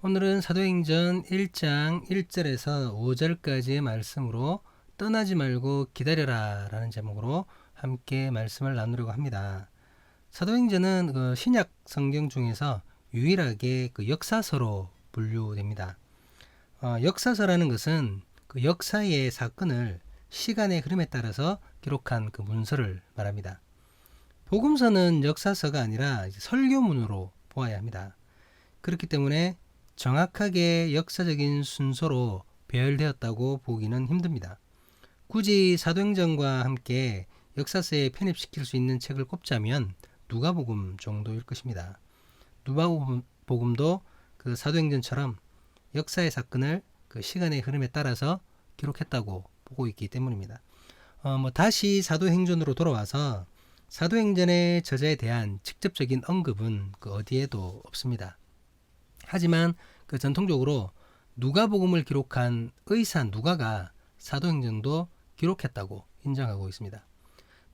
오늘은 사도행전 1장 1절에서 5절까지의 말씀으로 떠나지 말고 기다려라 라는 제목으로 함께 말씀을 나누려고 합니다. 사도행전은 신약 성경 중에서 유일하게 역사서로 분류됩니다. 역사서라는 것은 그 역사의 사건을 시간의 흐름에 따라서 기록한 그 문서를 말합니다. 복음서는 역사서가 아니라 설교문으로 보아야 합니다. 그렇기 때문에 정확하게 역사적인 순서로 배열되었다고 보기는 힘듭니다. 굳이 사도행전과 함께 역사서에 편입시킬 수 있는 책을 꼽자면 누가복음 정도일 것입니다. 누가복음도 그 사도행전처럼 역사의 사건을 그 시간의 흐름에 따라서 기록했다고 보고 있기 때문입니다. 다시 사도행전으로 돌아와서 사도행전의 저자에 대한 직접적인 언급은 그 어디에도 없습니다. 하지만 그 전통적으로 누가복음을 기록한 의사 누가가 사도행전도 기록했다고 인정하고 있습니다.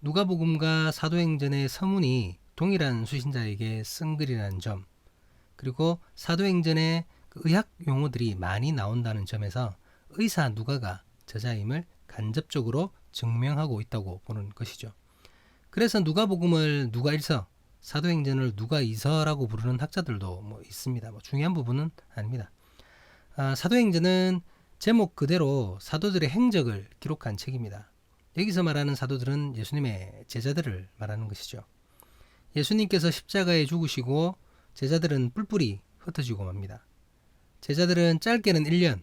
누가복음과 사도행전의 서문이 동일한 수신자에게 쓴 글이라는 점, 그리고 사도행전에 그 의학 용어들이 많이 나온다는 점에서 의사 누가가 저자임을 간접적으로 증명하고 있다고 보는 것이죠. 그래서 누가복음을 누가일서, 사도행전을 누가이서라고 부르는 학자들도 있습니다. 중요한 부분은 아닙니다. 사도행전은 제목 그대로 사도들의 행적을 기록한 책입니다. 여기서 말하는 사도들은 예수님의 제자들을 말하는 것이죠. 예수님께서 십자가에 죽으시고 제자들은 뿔뿔이 흩어지고 맙니다. 제자들은 짧게는 1년,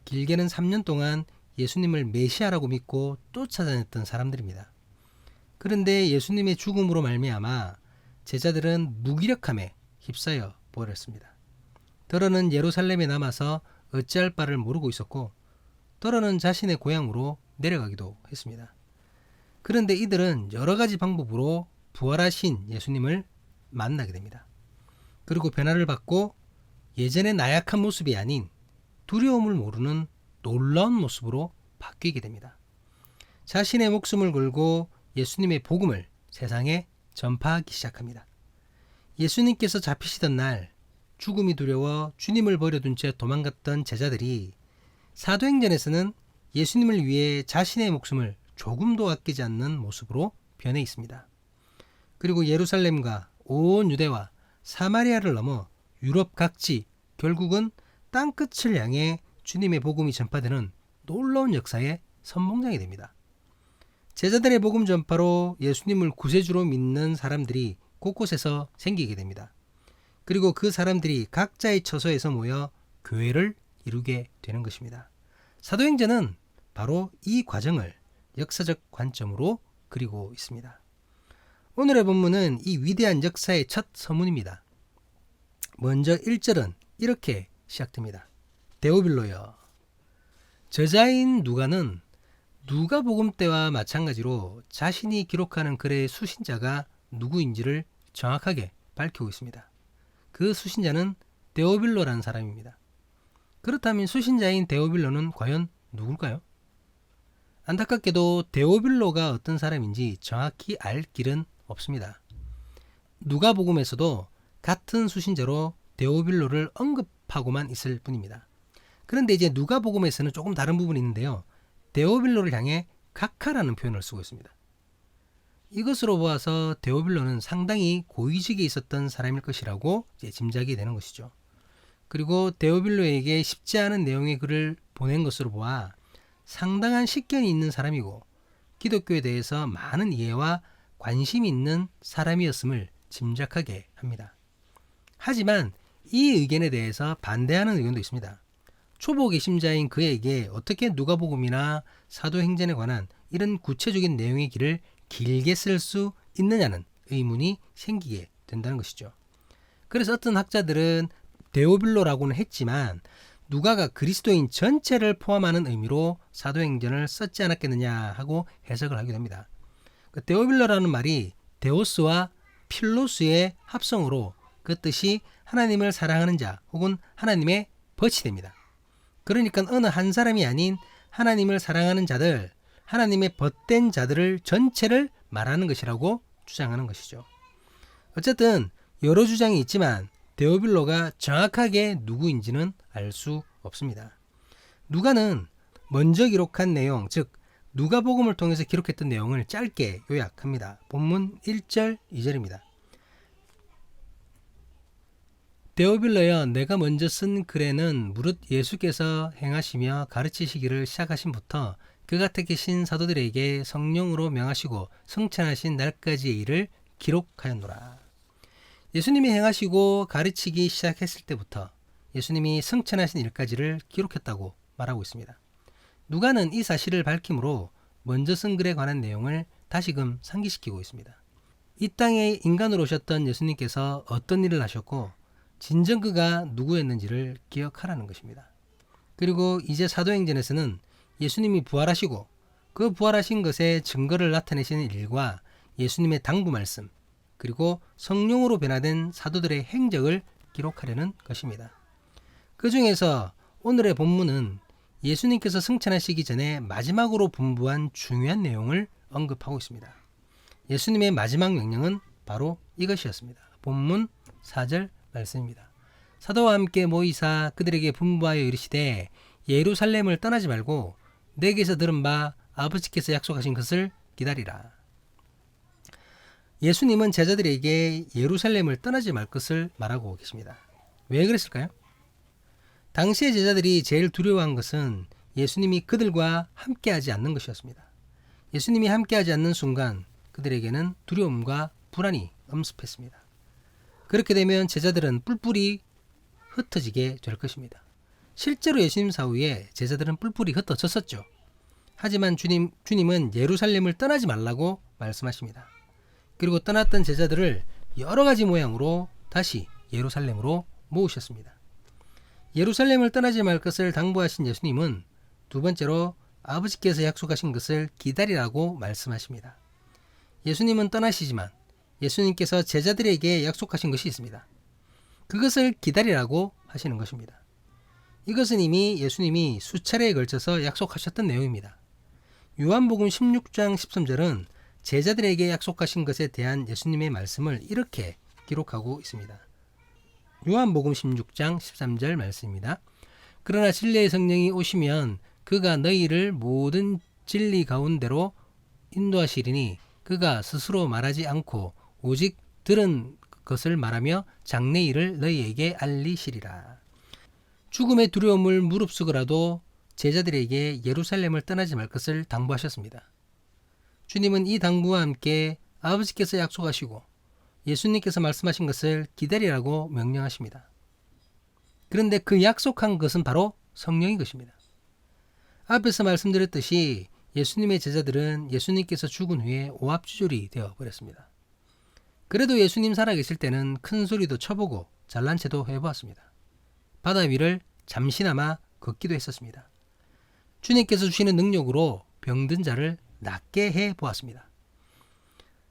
길게는 3년 동안 예수님을 메시아라고 믿고 쫓아다녔던 사람들입니다. 그런데 예수님의 죽음으로 말미암아 제자들은 무기력함에 휩싸여 버렸습니다. 더러는 예루살렘에 남아서 어찌할 바를 모르고 있었고, 더러는 자신의 고향으로 내려가기도 했습니다. 그런데 이들은 여러 가지 방법으로 부활하신 예수님을 만나게 됩니다. 그리고 변화를 받고 예전의 나약한 모습이 아닌 두려움을 모르는 놀라운 모습으로 바뀌게 됩니다. 자신의 목숨을 걸고 예수님의 복음을 세상에 전파하기 시작합니다. 예수님께서 잡히시던 날 죽음이 두려워 주님을 버려둔 채 도망갔던 제자들이 사도행전에서는 예수님을 위해 자신의 목숨을 조금도 아끼지 않는 모습으로 변해 있습니다. 그리고 예루살렘과 온 유대와 사마리아를 넘어 유럽 각지, 결국은 땅끝을 향해 주님의 복음이 전파되는 놀라운 역사의 선봉장이 됩니다. 제자들의 복음 전파로 예수님을 구세주로 믿는 사람들이 곳곳에서 생기게 됩니다. 그리고 그 사람들이 각자의 처소에서 모여 교회를 이루게 되는 것입니다. 사도행전은 바로 이 과정을 역사적 관점으로 그리고 있습니다. 오늘의 본문은 이 위대한 역사의 첫 서문입니다. 먼저 1절은 이렇게 시작됩니다. 데오빌로여. 저자인 누가는 누가복음 때와 마찬가지로 자신이 기록하는 글의 수신자가 누구인지를 정확하게 밝히고 있습니다. 그 수신자는 데오빌로라는 사람입니다. 그렇다면 수신자인 데오빌로는 과연 누굴까요? 안타깝게도 데오빌로가 어떤 사람인지 정확히 알 길은 없습니다. 누가복음에서도 같은 수신자로 데오빌로를 언급하고만 있을 뿐입니다. 그런데 이제 누가복음에서는 조금 다른 부분이 있는데요. 데오빌로를 향해 각하라는 표현을 쓰고 있습니다. 이것으로 보아서 데오빌로는 상당히 고위직에 있었던 사람일 것이라고 짐작이 되는 것이죠. 그리고 데오빌로에게 쉽지 않은 내용의 글을 보낸 것으로 보아 상당한 식견이 있는 사람이고 기독교에 대해서 많은 이해와 관심이 있는 사람이었음을 짐작하게 합니다. 하지만 이 의견에 대해서 반대하는 의견도 있습니다. 초보 개심자인 그에게 어떻게 누가복음이나 사도행전에 관한 이런 구체적인 내용의 길을 길게 쓸 수 있느냐는 의문이 생기게 된다는 것이죠. 그래서 어떤 학자들은 데오빌로라고는 했지만 누가가 그리스도인 전체를 포함하는 의미로 사도행전을 썼지 않았겠느냐 하고 해석을 하게 됩니다. 데오빌로라는 말이 데오스와 필로스의 합성으로 그 뜻이 하나님을 사랑하는 자 혹은 하나님의 벗이 됩니다. 그러니까 어느 한 사람이 아닌 하나님을 사랑하는 자들, 하나님의 벗된 자들을 전체를 말하는 것이라고 주장하는 것이죠. 어쨌든 여러 주장이 있지만 데오빌로가 정확하게 누구인지는 알 수 없습니다. 누가는 먼저 기록한 내용, 즉 누가복음을 통해서 기록했던 내용을 짧게 요약합니다. 본문 1절, 2절입니다. 데오빌로여, 내가 먼저 쓴 글에는 무릇 예수께서 행하시며 가르치시기를 시작하신부터 그가 택하신 사도들에게 성령으로 명하시고 성찬하신 날까지의 일을 기록하였노라. 예수님이 행하시고 가르치기 시작했을 때부터 예수님이 성찬하신 일까지를 기록했다고 말하고 있습니다. 누가는 이 사실을 밝힘으로 먼저 쓴 글에 관한 내용을 다시금 상기시키고 있습니다. 이 땅에 인간으로 오셨던 예수님께서 어떤 일을 하셨고 진정 그가 누구였는지를 기억하라는 것입니다. 그리고 이제 사도행전에서는 예수님이 부활하시고 그 부활하신 것의 증거를 나타내시는 일과 예수님의 당부 말씀, 그리고 성령으로 변화된 사도들의 행적을 기록하려는 것입니다. 그 중에서 오늘의 본문은 예수님께서 승천하시기 전에 마지막으로 분부한 중요한 내용을 언급하고 있습니다. 예수님의 마지막 명령은 바로 이것이었습니다. 본문 4절 말씀입니다. 사도와 함께 모이사 그들에게 분부하여 이르시되 예루살렘을 떠나지 말고 내게서 들은 바 아버지께서 약속하신 것을 기다리라. 예수님은 제자들에게 예루살렘을 떠나지 말 것을 말하고 계십니다. 왜 그랬을까요? 당시의 제자들이 제일 두려워한 것은 예수님이 그들과 함께하지 않는 것이었습니다. 예수님이 함께하지 않는 순간 그들에게는 두려움과 불안이 엄습했습니다. 그렇게 되면 제자들은 뿔뿔이 흩어지게 될 것입니다. 실제로 예수님 사후에 제자들은 뿔뿔이 흩어졌었죠. 하지만 주님은 예루살렘을 떠나지 말라고 말씀하십니다. 그리고 떠났던 제자들을 여러 가지 모양으로 다시 예루살렘으로 모으셨습니다. 예루살렘을 떠나지 말 것을 당부하신 예수님은 두 번째로 아버지께서 약속하신 것을 기다리라고 말씀하십니다. 예수님은 떠나시지만 예수님께서 제자들에게 약속하신 것이 있습니다. 그것을 기다리라고 하시는 것입니다. 이것은 이미 예수님이 수차례에 걸쳐서 약속하셨던 내용입니다. 요한복음 16장 13절은 제자들에게 약속하신 것에 대한 예수님의 말씀을 이렇게 기록하고 있습니다. 요한복음 16장 13절 말씀입니다. 그러나 진리의 성령이 오시면 그가 너희를 모든 진리 가운데로 인도하시리니 그가 스스로 말하지 않고 오직 들은 것을 말하며 장래일을 너희에게 알리시리라. 죽음의 두려움을 무릅쓰고라도 제자들에게 예루살렘을 떠나지 말 것을 당부하셨습니다. 주님은 이 당부와 함께 아버지께서 약속하시고 예수님께서 말씀하신 것을 기다리라고 명령하십니다. 그런데 그 약속한 것은 바로 성령인 것입니다. 앞에서 말씀드렸듯이 예수님의 제자들은 예수님께서 죽은 후에 오합지졸이 되어버렸습니다. 그래도 예수님 살아계실 때는 큰 소리도 쳐보고 잘난 체도 해보았습니다. 바다 위를 잠시나마 걷기도 했었습니다. 주님께서 주시는 능력으로 병든 자를 낫게 해보았습니다.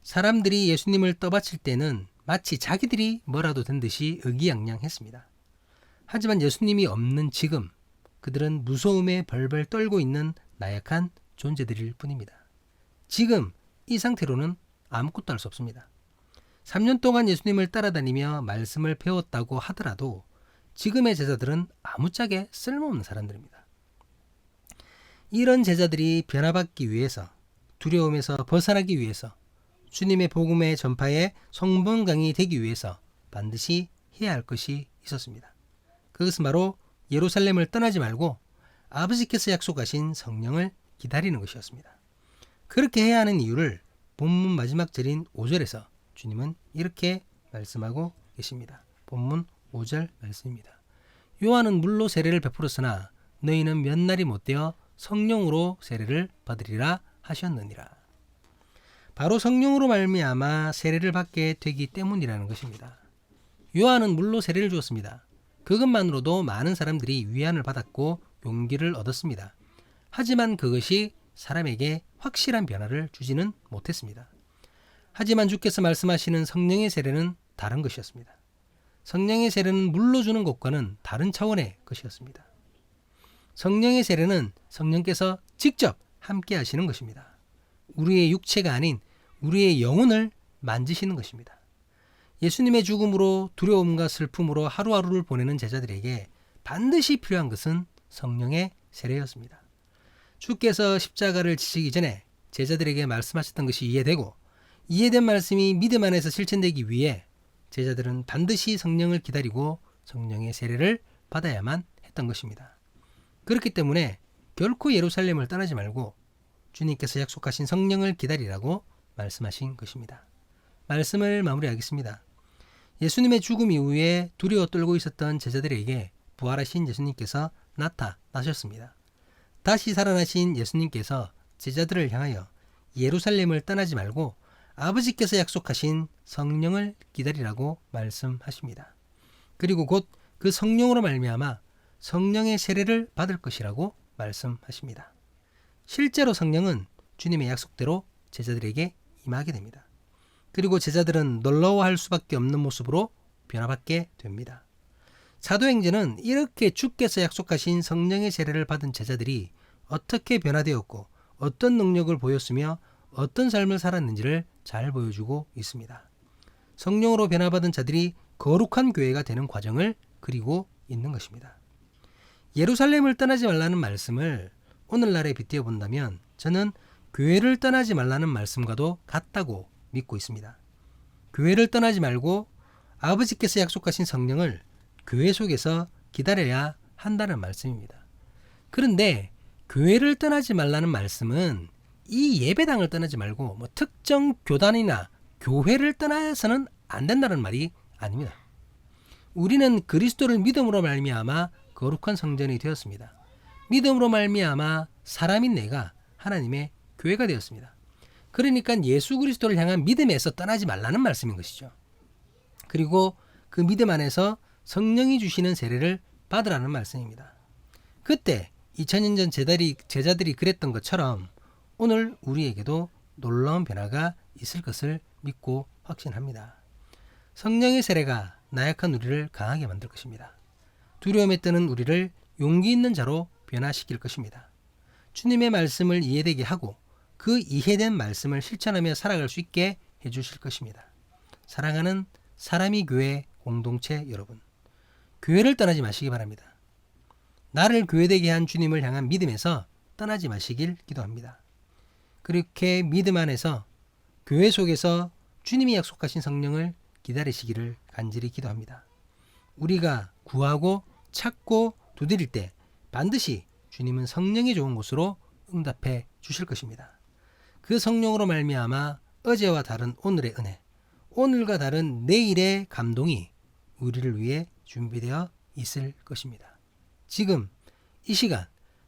사람들이 예수님을 떠받칠 때는 마치 자기들이 뭐라도 된 듯이 의기양양했습니다. 하지만 예수님이 없는 지금 그들은 무서움에 벌벌 떨고 있는 나약한 존재들일 뿐입니다. 지금 이 상태로는 아무것도 할 수 없습니다. 3년 동안 예수님을 따라다니며 말씀을 배웠다고 하더라도 지금의 제자들은 아무짝에 쓸모없는 사람들입니다. 이런 제자들이 변화받기 위해서, 두려움에서 벗어나기 위해서, 주님의 복음의 전파에 성분강이 되기 위해서 반드시 해야 할 것이 있었습니다. 그것은 바로 예루살렘을 떠나지 말고 아버지께서 약속하신 성령을 기다리는 것이었습니다. 그렇게 해야 하는 이유를 본문 마지막 절인 5절에서 주님은 이렇게 말씀하고 계십니다. 본문 5절 말씀입니다. 요한은 물로 세례를 베풀었으나 너희는 몇 날이 못되어 성령으로 세례를 받으리라 하셨느니라. 바로 성령으로 말미암아 세례를 받게 되기 때문이라는 것입니다. 요한은 물로 세례를 주었습니다. 그것만으로도 많은 사람들이 위안을 받았고 용기를 얻었습니다. 하지만 그것이 사람에게 확실한 변화를 주지는 못했습니다. 하지만 주께서 말씀하시는 성령의 세례는 다른 것이었습니다. 성령의 세례는 물로 주는 것과는 다른 차원의 것이었습니다. 성령의 세례는 성령께서 직접 함께 하시는 것입니다. 우리의 육체가 아닌 우리의 영혼을 만지시는 것입니다. 예수님의 죽음으로 두려움과 슬픔으로 하루하루를 보내는 제자들에게 반드시 필요한 것은 성령의 세례였습니다. 주께서 십자가를 지시기 전에 제자들에게 말씀하셨던 것이 이해되고, 이해된 말씀이 믿음 안에서 실천되기 위해 제자들은 반드시 성령을 기다리고 성령의 세례를 받아야만 했던 것입니다. 그렇기 때문에 결코 예루살렘을 떠나지 말고 주님께서 약속하신 성령을 기다리라고 말씀하신 것입니다. 말씀을 마무리하겠습니다. 예수님의 죽음 이후에 두려워 떨고 있었던 제자들에게 부활하신 예수님께서 나타나셨습니다. 다시 살아나신 예수님께서 제자들을 향하여 예루살렘을 떠나지 말고 아버지께서 약속하신 성령을 기다리라고 말씀하십니다. 그리고 곧 그 성령으로 말미암아 성령의 세례를 받을 것이라고 말씀하십니다. 실제로 성령은 주님의 약속대로 제자들에게 임하게 됩니다. 그리고 제자들은 놀라워할 수밖에 없는 모습으로 변화받게 됩니다. 사도행전은 이렇게 주께서 약속하신 성령의 세례를 받은 제자들이 어떻게 변화되었고 어떤 능력을 보였으며 어떤 삶을 살았는지를 잘 보여주고 있습니다. 성령으로 변화받은 자들이 거룩한 교회가 되는 과정을 그리고 있는 것입니다. 예루살렘을 떠나지 말라는 말씀을 오늘날에 빗대어 본다면 저는 교회를 떠나지 말라는 말씀과도 같다고 믿고 있습니다. 교회를 떠나지 말고 아버지께서 약속하신 성령을 교회 속에서 기다려야 한다는 말씀입니다. 그런데 교회를 떠나지 말라는 말씀은 이 예배당을 떠나지 말고 특정 교단이나 교회를 떠나서는 안 된다는 말이 아닙니다. 우리는 그리스도를 믿음으로 말미암아 거룩한 성전이 되었습니다. 믿음으로 말미암아 사람인 내가 하나님의 교회가 되었습니다. 그러니까 예수 그리스도를 향한 믿음에서 떠나지 말라는 말씀인 것이죠. 그리고 그 믿음 안에서 성령이 주시는 세례를 받으라는 말씀입니다. 그때 2000년 전 제자들이 그랬던 것처럼 오늘 우리에게도 놀라운 변화가 있을 것을 믿고 확신합니다. 성령의 세례가 나약한 우리를 강하게 만들 것입니다. 두려움에 떠는 우리를 용기 있는 자로 변화시킬 것입니다. 주님의 말씀을 이해되게 하고 그 이해된 말씀을 실천하며 살아갈 수 있게 해주실 것입니다. 사랑하는 사람이 교회 공동체 여러분, 교회를 떠나지 마시기 바랍니다. 나를 교회되게 한 주님을 향한 믿음에서 떠나지 마시길 기도합니다. 그렇게 믿음 안에서 교회 속에서 주님이 약속하신 성령을 기다리시기를 간절히 기도합니다. 우리가 구하고 찾고 두드릴 때 반드시 주님은 성령이 좋은 곳으로 응답해 주실 것입니다. 그 성령으로 말미암아 어제와 다른 오늘의 은혜, 오늘과 다른 내일의 감동이 우리를 위해 준비되어 있을 것입니다. 지금 이 시간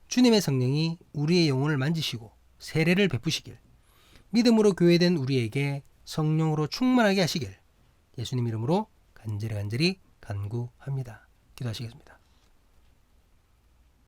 주님의 성령이 우리의 영혼을 만지시고 세례를 베푸시길, 믿음으로 교회된 우리에게 성령으로 충만하게 하시길 예수님 이름으로 간절히 간구합니다. 기도하시겠습니다.